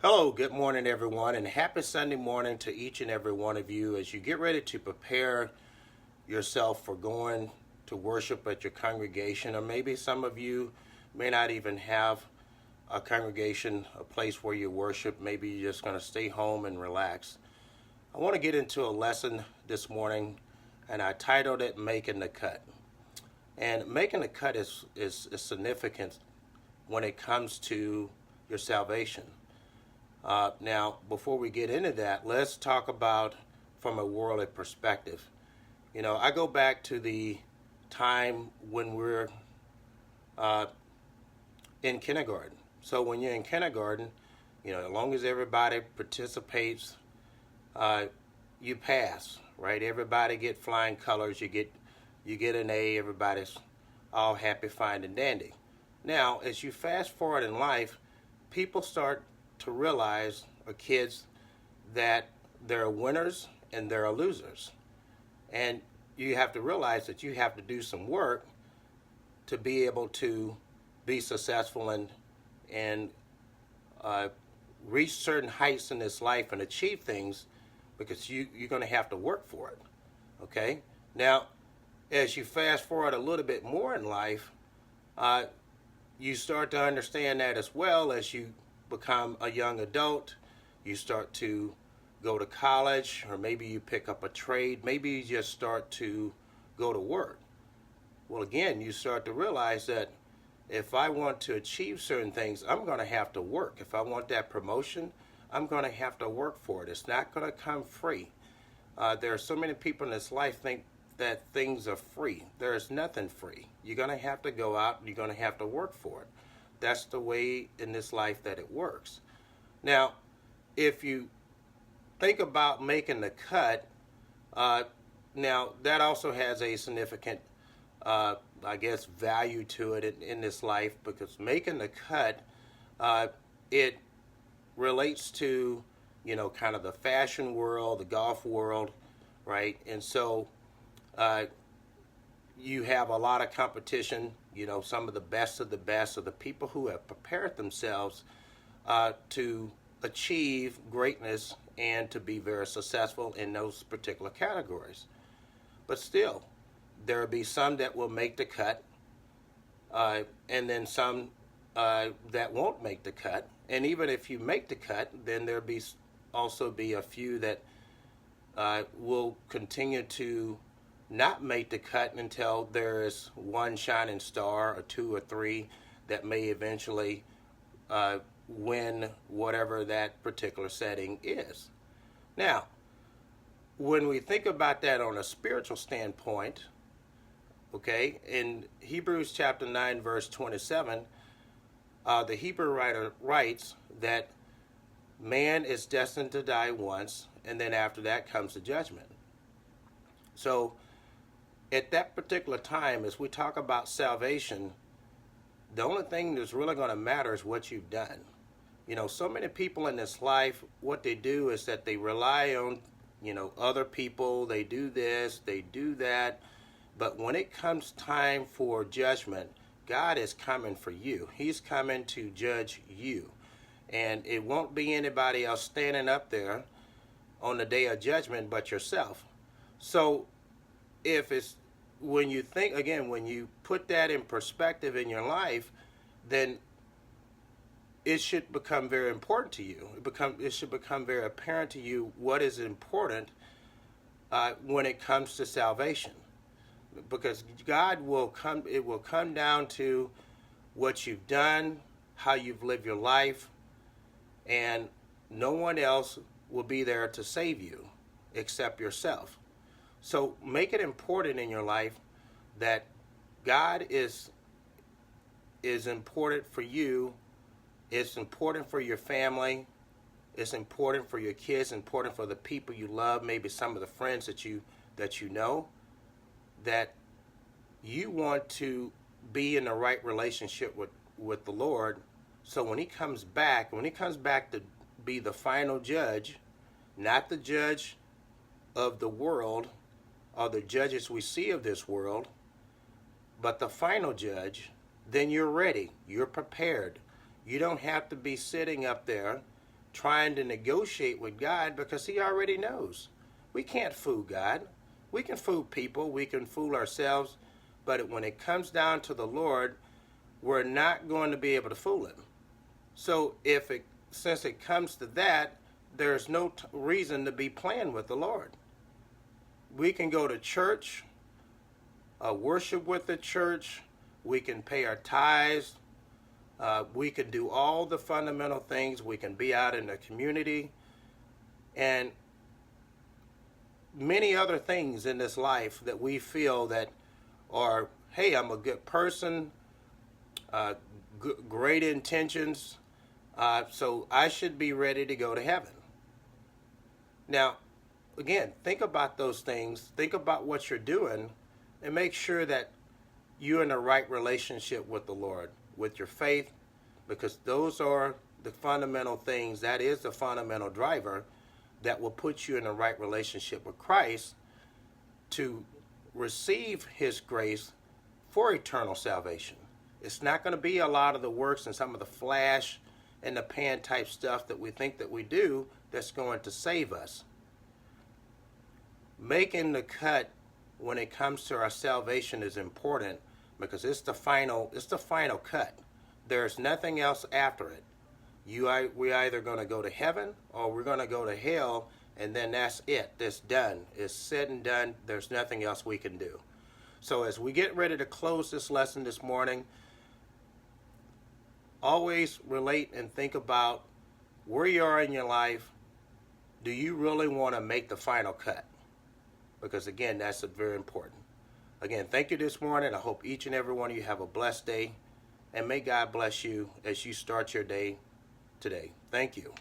Hello, good morning, everyone, and happy Sunday morning to each and every one of you as you get ready to prepare yourself for going to worship at your congregation, or maybe some of you may not even have a congregation, a place where you worship. Maybe you're just going to stay home and relax. I want to get into a lesson this morning, and I titled it Making the Cut. And making the cut is significant when it comes to your salvation. Now, before we get into that, let's talk about from a worldly perspective. I go back to the time when we're in kindergarten. So when you're in kindergarten, as long as everybody participates, you pass, right? Everybody get flying colors. You get an A. Everybody's all happy, fine, and dandy. Now, as you fast forward in life, people start to realize, or kids, that there are winners and there are losers. And you have to realize that you have to do some work to be able to be successful and reach certain heights in this life and achieve things, because you're going to have to work for it. Okay? Now, as you fast forward a little bit more in life, you start to understand that as well. As you become a young adult, you start to go to college, or maybe you pick up a trade, maybe you just start to go to work. Well, again, you start to realize that if I want to achieve certain things, I'm going to have to work. If I want that promotion, I'm going to have to work for it. It's not going to come free. There are so many people in this life think that things are free. There is nothing free. You're going to have to go out and you're going to have to work for it. That's the way in this life that it works. Now, if you think about making the cut, now that also has a significant, value to it in this life, because making the cut, it relates to, kind of the fashion world, the golf world, right? And so you have a lot of competition. Some of the best of the people who have prepared themselves to achieve greatness and to be very successful in those particular categories. But still, there will be some that will make the cut, and then some that won't make the cut. And even if you make the cut, then there'll also be a few that will continue to not make the cut until there is one shining star or two or three that may eventually win whatever that particular setting is. Now, when we think about that on a spiritual standpoint, okay, in Hebrews chapter 9, verse 27, the Hebrew writer writes that man is destined to die once, and then after that comes the judgment. So, at that particular time, as we talk about salvation, the only thing that's really going to matter is what you've done. So many people in this life, what they do is that they rely on, other people. They do this, they do that. But when it comes time for judgment, God is coming for you. He's coming to judge you. And it won't be anybody else standing up there on the day of judgment but yourself. So when you put that in perspective in your life, then it should become very important to you. It should become very apparent to you what is important when it comes to salvation. Because it will come down to what you've done, how you've lived your life, and no one else will be there to save you except yourself. So make it important in your life that God is important for you. It's important for your family. It's important for your kids. Important for the people you love. Maybe some of the friends that you know. That you want to be in the right relationship with the Lord. So when He comes back to be the final judge, not the judge of the world or the judges we see of this world, but the final judge, then you're ready. You're prepared. You don't have to be sitting up there trying to negotiate with God because he already knows. We can't fool God. We can fool people. We can fool ourselves. But when it comes down to the Lord, we're not going to be able to fool him. So since it comes to that, there's no reason to be playing with the Lord. We can go to church, worship with the church. We can pay our tithes. We can do all the fundamental things. We can be out in the community. And many other things in this life that we feel are, hey, I'm a good person, great intentions, so I should be ready to go to heaven. Now, again, think about those things. Think about what you're doing and make sure that you're in the right relationship with the Lord, with your faith, because those are the fundamental things. That is the fundamental driver that will put you in the right relationship with Christ to receive his grace for eternal salvation. It's not going to be a lot of the works and some of the flash and the pan type stuff that we think that we do that's going to save us. Making the cut when it comes to our salvation is important because it's the final cut. There's nothing else after it. We're either going to go to heaven or we're going to go to hell, and then that's it. It's done. It's said and done. There's nothing else we can do. So as we get ready to close this lesson this morning, always relate and think about where you are in your life. Do you really want to make the final cut? Because again, that's very important. Again, thank you this morning. I hope each and every one of you have a blessed day. And may God bless you as you start your day today. Thank you.